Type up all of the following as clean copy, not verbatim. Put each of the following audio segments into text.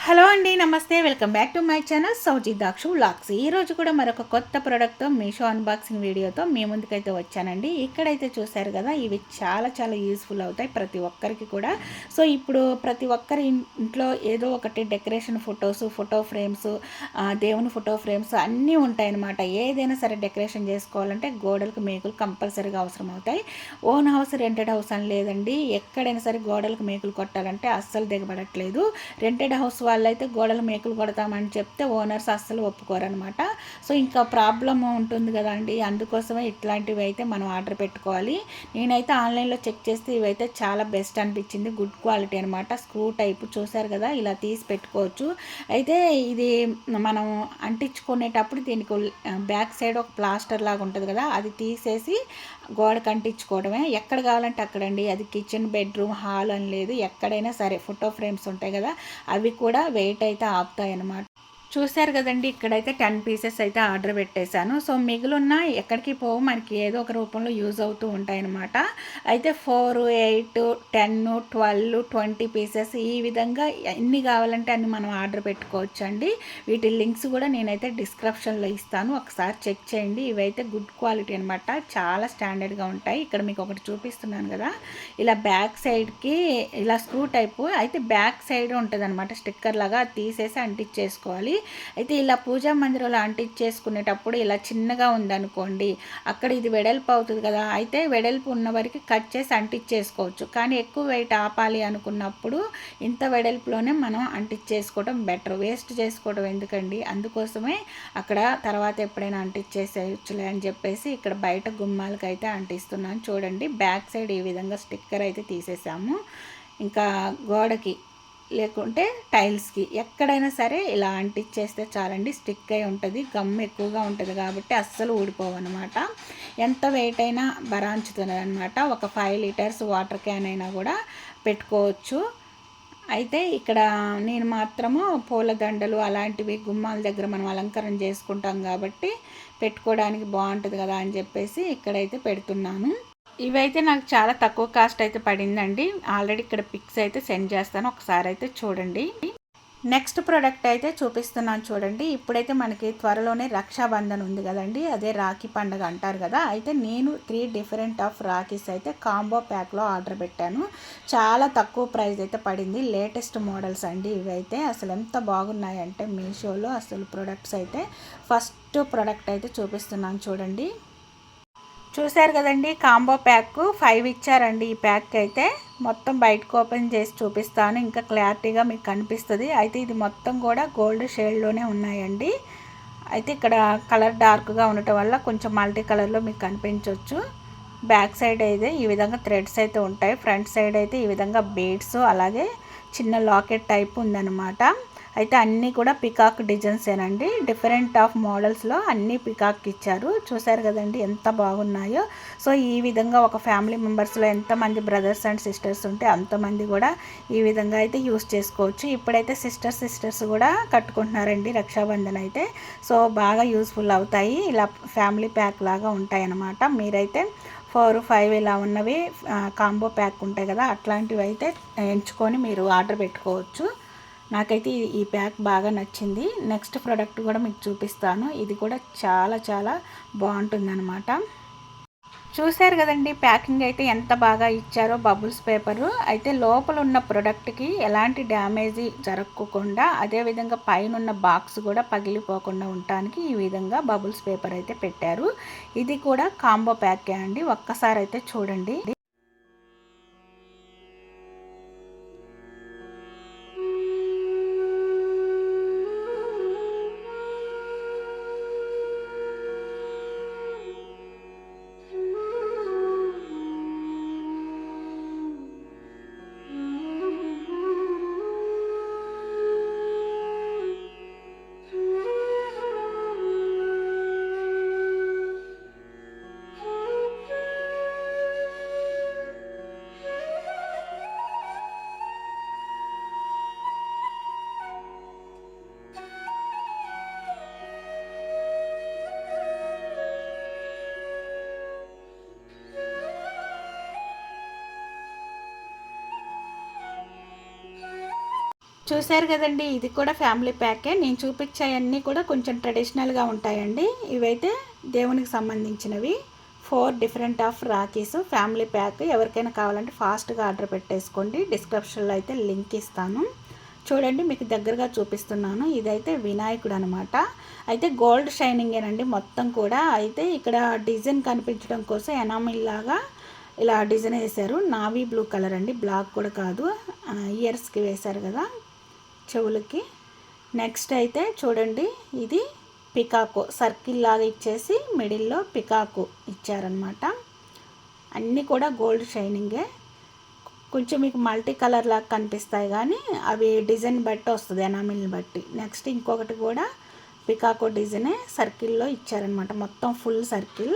Hello అండి, నమస్తే. Welcome back to my channel సౌజీ దాక్షు వ్లాగ్స్. ఈరోజు కూడా మరొక కొత్త ప్రోడక్ట్తో మీషో అన్బాక్సింగ్ వీడియోతో మీ ముందుకైతే వచ్చానండి. ఇక్కడైతే చూశారు కదా, ఇవి చాలా చాలా యూస్ఫుల్ అవుతాయి ప్రతి ఒక్కరికి కూడా. సో ఇప్పుడు ప్రతి ఒక్కరి ఇంట్లో ఏదో ఒకటి డెకరేషన్ ఫోటో ఫ్రేమ్స్, దేవుని ఫోటో ఫ్రేమ్స్ అన్నీ ఉంటాయన్నమాట. ఏదైనా సరే డెకరేషన్ చేసుకోవాలంటే గోడలకు మేకులు కంపల్సరీగా అవసరం అవుతాయి. ఓన్ హౌస్, రెంటెడ్ హౌస్ అని లేదండి. ఎక్కడైనా సరే గోడలకు మేకులు కొట్టాలంటే అస్సలు దిగబడట్లేదు. రెంటెడ్ హౌస్ వాళ్ళైతే గోడలు మేకులు కొడతామని చెప్తే ఓనర్స్ అస్సలు ఒప్పుకోరనమాట. సో ఇంకా ప్రాబ్లమ్ ఉంటుంది కదా అండి, అందుకోసమే ఇట్లాంటివి అయితే మనం ఆర్డర్ పెట్టుకోవాలి. నేనైతే ఆన్లైన్లో చెక్ చేస్తే ఇవైతే చాలా బెస్ట్ అనిపించింది. గుడ్ క్వాలిటీ అనమాట. స్క్రూ టైప్ చూసారు కదా, ఇలా తీసి పెట్టుకోవచ్చు. అయితే ఇది మనం అంటించుకునేటప్పుడు దీనికి బ్యాక్ సైడ్ ఒక ప్లాస్టర్ లాగా ఉంటుంది కదా, అది తీసేసి గోడకు అంటించుకోవడమే. ఎక్కడ కావాలంటే అక్కడండి. అది కిచెన్, బెడ్రూమ్, హాల్ అని లేదు, ఎక్కడైనా సరే ఫోటో ఫ్రేమ్స్ ఉంటాయి కదా, అవి కూడా వెయిట్ అయితే ఆపుతాయి అన్నమాట. చూశారు కదండి, ఇక్కడైతే 10 పీసెస్ అయితే ఆర్డర్ పెట్టేశాను. సో మిగులున్న ఎక్కడికి పోవు, మనకి ఏదో ఒక రూపంలో యూజ్ అవుతూ ఉంటాయన్నమాట. అయితే 4, 8, 10, 12, 20 పీసెస్ ఈ విధంగా ఎన్ని కావాలంటే అన్ని మనం ఆర్డర్ పెట్టుకోవచ్చు అండి. వీటి లింక్స్ కూడా నేనైతే డిస్క్రిప్షన్లో ఇస్తాను, ఒకసారి చెక్ చేయండి. ఇవైతే గుడ్ క్వాలిటీ అనమాట, చాలా స్టాండర్డ్గా ఉంటాయి. ఇక్కడ మీకు ఒకటి చూపిస్తున్నాను కదా, ఇలా బ్యాక్ సైడ్కి ఇలా స్క్రూ టైపు అయితే బ్యాక్ సైడ్ ఉంటుంది అనమాట, స్టిక్కర్ లాగా. అది తీసేసి అంటించేసుకోవాలి. అయితే ఇలా పూజా మందిరంలో అంటించేసుకునేటప్పుడు ఇలా చిన్నగా ఉందనుకోండి, అక్కడ ఇది వెడల్పు అవుతుంది కదా, అయితే వెడల్పు ఉన్న వరకు కట్ చేసి అంటించేసుకోవచ్చు. కానీ ఎక్కువ వెయిట్ ఆపాలి అనుకున్నప్పుడు ఇంత వెడల్పులోనే మనం అంటించేసుకోవడం బెటర్. వేస్ట్ చేసుకోవడం ఎందుకండి, అందుకోసమే అక్కడ తర్వాత ఎప్పుడైనా అంటించేసేయచ్చులే అని చెప్పేసి ఇక్కడ బయట గుమ్మాలకి అయితే అంటిస్తున్నాను. చూడండి, బ్యాక్ సైడ్ ఈ విధంగా స్టిక్కర్ అయితే తీసేసాము. ఇంకా గోడకి లేకుంటే టైల్స్కి ఎక్కడైనా సరే ఇలా అంటించేస్తే చాలండి, స్టిక్ అయి ఉంటుంది. గమ్ ఎక్కువగా ఉంటుంది కాబట్టి అస్సలు ఊడిపోవన్నమాట. ఎంత వెయిట్ అయినా బరాంచుతుంది అనమాట. ఒక 5 లీటర్స్ వాటర్ క్యాన్ అయినా కూడా పెట్టుకోవచ్చు. అయితే ఇక్కడ నేను మాత్రము పూలదండలు అలాంటివి గుమ్మాల దగ్గర మనం అలంకరణ చేసుకుంటాం కాబట్టి పెట్టుకోవడానికి బాగుంటుంది కదా అని చెప్పేసి ఇక్కడైతే పెడుతున్నాను. ఇవైతే నాకు చాలా తక్కువ కాస్ట్ అయితే పడిందండి. ఆల్రెడీ ఇక్కడ పిక్స్ అయితే సెండ్ చేస్తాను, ఒకసారి అయితే చూడండి. నెక్స్ట్ ప్రోడక్ట్ అయితే చూపిస్తున్నాను చూడండి. ఇప్పుడైతే మనకి త్వరలోనే రక్షాబంధన్ ఉంది కదండి, అదే రాఖీ పండుగ అంటారు కదా. అయితే నేను 3 డిఫరెంట్ ఆఫ్ రాఖీస్ అయితే కాంబో ప్యాక్లో ఆర్డర్ పెట్టాను. చాలా తక్కువ ప్రైస్ అయితే పడింది. లేటెస్ట్ మోడల్స్ అండి ఇవైతే. అసలు ఎంత బాగున్నాయంటే మీషోలో అసలు ప్రొడక్ట్స్ అయితే. ఫస్ట్ ప్రోడక్ట్ అయితే చూపిస్తున్నాను చూడండి. చూశారు కదండి, కాంబో ప్యాక్ 5 ఇచ్చారండి. ఈ ప్యాక్ అయితే మొత్తం బయటకు ఓపెన్ చేసి చూపిస్తాను, ఇంకా క్లారిటీగా మీకు కనిపిస్తుంది. అయితే ఇది మొత్తం కూడా గోల్డ్ షేడ్లోనే ఉన్నాయండి. అయితే ఇక్కడ కలర్ డార్క్గా ఉండటం వల్ల కొంచెం మల్టీ కలర్లో మీకు కనిపించవచ్చు. బ్యాక్ సైడ్ అయితే ఈ విధంగా థ్రెడ్స్ అయితే ఉంటాయి. ఫ్రంట్ సైడ్ అయితే ఈ విధంగా బీడ్స్, అలాగే చిన్న లాకెట్ టైప్ ఉందన్నమాట. అయితే అన్నీ కూడా పికాక్ డిజైన్సేనండి. డిఫరెంట్ ఆఫ్ మోడల్స్లో అన్నీ పికాక్ ఇచ్చారు. చూసారు కదండి ఎంత బాగున్నాయో. సో ఈ విధంగా ఒక ఫ్యామిలీ మెంబర్స్లో ఎంతమంది బ్రదర్స్ అండ్ సిస్టర్స్ ఉంటే అంతమంది కూడా ఈ విధంగా అయితే యూస్ చేసుకోవచ్చు. ఇప్పుడైతే సిస్టర్స్ కూడా కట్టుకుంటున్నారండి రక్షాబంధన్ అయితే. సో బాగా యూస్ఫుల్ అవుతాయి. ఇలా ఫ్యామిలీ ప్యాక్ లాగా ఉంటాయి అన్నమాట. మీరైతే 4, 5 ఇలా ఉన్నవి కాంబో ప్యాక్ ఉంటాయి కదా, అట్లాంటివి అయితే ఎంచుకొని మీరు ఆర్డర్ పెట్టుకోవచ్చు. నాకైతే ఈ ప్యాక్ బాగా నచ్చింది. నెక్స్ట్ ప్రోడక్ట్ కూడా మీకు చూపిస్తాను. ఇది కూడా చాలా చాలా బాగుంటుందన్నమాట. చూశారు కదండి, ప్యాకింగ్ అయితే ఎంత బాగా ఇచ్చారో. బబుల్స్ పేపరు అయితే లోపల ఉన్న ప్రోడక్ట్కి ఎలాంటి డ్యామేజీ జరగకుండా, అదేవిధంగా పైన ఉన్న బాక్స్ కూడా పగిలిపోకుండా ఉండటానికి ఈ విధంగా బబుల్స్ పేపర్ అయితే పెట్టారు. ఇది కూడా కాంబో ప్యాకే అండి, ఒక్కసారి అయితే చూడండి. చూశారు కదండి, ఇది కూడా ఫ్యామిలీ ప్యాకే. నేను చూపించాయన్నీ కూడా కొంచెం ట్రెడిషనల్గా ఉంటాయండి. ఇవైతే దేవునికి సంబంధించినవి. 4 different of rakhis family pack. ఎవరికైనా కావాలంటే ఫాస్ట్గా ఆర్డర్ పెట్టేసుకోండి. డిస్క్రిప్షన్లో అయితే లింక్ ఇస్తాను. చూడండి, మీకు దగ్గరగా చూపిస్తున్నాను. ఇదైతే వినాయకుడు అనమాట. అయితే గోల్డ్ షైనింగేనండి మొత్తం కూడా. అయితే ఇక్కడ డిజైన్ కనిపించడం కోసం ఎనామిల్ లాగా ఇలా డిజైన్ వేశారు. నావీ బ్లూ కలర్ అండి, బ్లాక్ కూడా కాదు. ఇయర్స్కి వేశారు కదా, చెవులకి. నెక్స్ట్ అయితే చూడండి, ఇది పికాకో సర్కిల్ లాగా ఇచ్చేసి మిడిల్లో పికాకో ఇచ్చారనమాట. అన్నీ కూడా గోల్డ్ షైనింగే. కొంచెం మీకు మల్టీ కలర్ లాగా కనిపిస్తాయి కానీ అవి డిజైన్ బట్టి వస్తుంది, ఎనామిల్ని బట్టి. నెక్స్ట్ ఇంకొకటి కూడా పికాకో డిజైనే సర్కిల్లో ఇచ్చారనమాట, మొత్తం ఫుల్ సర్కిల్.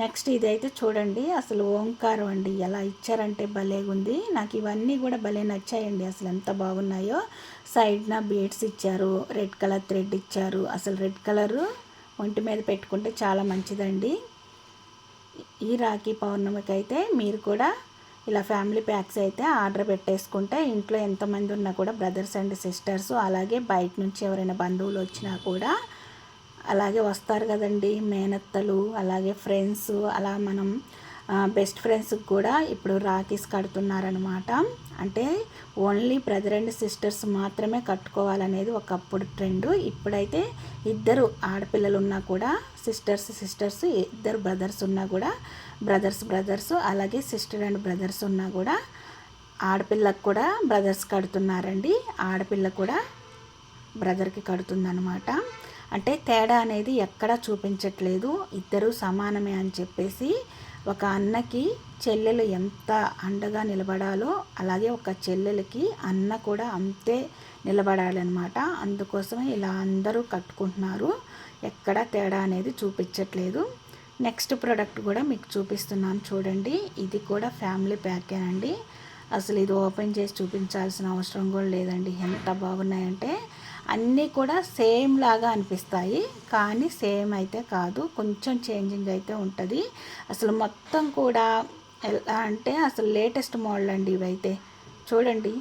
నెక్స్ట్ ఇదైతే చూడండి, అసలు ఓంకారం అండి, ఎలా ఇచ్చారంటే భలేగుంది. నాకు ఇవన్నీ కూడా భలే నచ్చాయండి, అసలు ఎంత బాగున్నాయో. సైడ్న బీడ్స్ ఇచ్చారు, రెడ్ కలర్ థ్రెడ్ ఇచ్చారు. అసలు రెడ్ కలరు ఒంటి మీద పెట్టుకుంటే చాలా మంచిదండి. ఈ రాఖీ పౌర్ణమికి అయితే మీరు కూడా ఇలా ఫ్యామిలీ ప్యాక్స్ అయితే ఆర్డర్ పెట్టేసుకుంటే ఇంట్లో ఎంతమంది ఉన్నా కూడా బ్రదర్స్ అండ్ సిస్టర్స్, అలాగే బయట నుంచి ఎవరైనా బంధువులు వచ్చినా కూడా అలాగే వస్తారు కదండి, మేనత్తలు, అలాగే ఫ్రెండ్స్. అలా మనం బెస్ట్ ఫ్రెండ్స్కి కూడా ఇప్పుడు రాఖీస్ కడుతున్నారనమాట. అంటే ఓన్లీ బ్రదర్ అండ్ సిస్టర్స్ మాత్రమే కట్టుకోవాలనేది ఒకప్పుడు ట్రెండ్. ఇప్పుడైతే ఇద్దరు ఆడపిల్లలు ఉన్నా కూడా సిస్టర్స్, ఇద్దరు బ్రదర్స్ ఉన్నా కూడా బ్రదర్స్, అలాగే సిస్టర్ అండ్ బ్రదర్స్ ఉన్నా కూడా ఆడపిల్లకు కూడా బ్రదర్స్ కడుతున్నారండి, ఆడపిల్ల కూడా బ్రదర్కి కడుతుందనమాట. అంటే తేడా అనేది ఎక్కడా చూపించట్లేదు, ఇద్దరూ సమానమే అని చెప్పేసి. ఒక అన్నకి చెల్లెలు ఎంత అండగా నిలబడాలో అలాగే ఒక చెల్లెలకి అన్న కూడా అంతే నిలబడాలన్నమాట. అందుకోసమే ఇలా అందరూ కట్టుకుంటున్నారు, ఎక్కడా తేడా అనేది చూపించట్లేదు. నెక్స్ట్ ప్రోడక్ట్ కూడా మీకు చూపిస్తున్నాను చూడండి. ఇది కూడా ఫ్యామిలీ ప్యాకేనండి. అసలు ఇది ఓపెన్ చేసి చూపించాల్సిన అవసరం కూడా లేదండి, ఎంత బాగున్నాయంటే. అన్నీ కూడా సేమ్ లాగా అనిపిస్తాయి కానీ సేమ్ అయితే కాదు, కొంచెం చేంజింగ్ అయితే ఉంటుంది. అసలు మొత్తం కూడా ఎలా అంటే అసలు లేటెస్ట్ మోడల్ అండి ఇవైతే. చూడండి,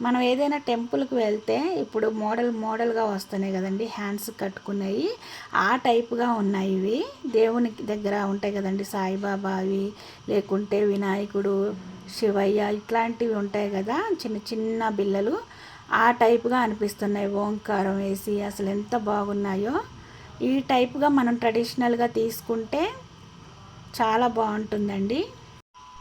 మనం ఏదైనా టెంపుల్కి వెళ్తే ఇప్పుడు మోడల్గా వస్తున్నాయి కదండి, హ్యాండ్స్ కట్టుకున్నాయి, ఆ టైప్గా ఉన్నాయి ఇవి. దేవునికి దగ్గర ఉంటాయి కదండి, సాయిబాబా అవి, లేకుంటే వినాయకుడు, శివయ్య, ఇట్లాంటివి ఉంటాయి కదా చిన్న చిన్న బిళ్ళలు, ఆ టైప్గా అనిపిస్తున్నాయి. ఓంకారం వేసి అసలు ఎంత బాగున్నాయో. ఈ టైప్గా మనం ట్రెడిషనల్గా తీసుకుంటే చాలా బాగుంటుందండి.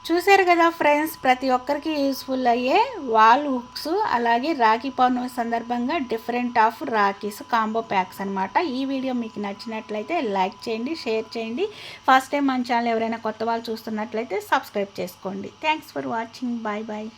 చూశారు కదా ఫ్రెండ్స్, ప్రతి ఒక్కరికి యూస్ఫుల్ అయ్యే వాల్ హుక్స్, అలాగే రాఖీ పౌర్ణమి సందర్భంగా different of rakhis combo packs అనమాట. ఈ వీడియో మీకు నచ్చినట్లయితే లైక్ చేయండి, షేర్ చేయండి. ఫస్ట్ టైం మన ఛానల్ ఎవరైనా కొత్త వాళ్ళు చూస్తున్నట్లయితే సబ్స్క్రైబ్ చేసుకోండి. Thanks for watching. Bye bye.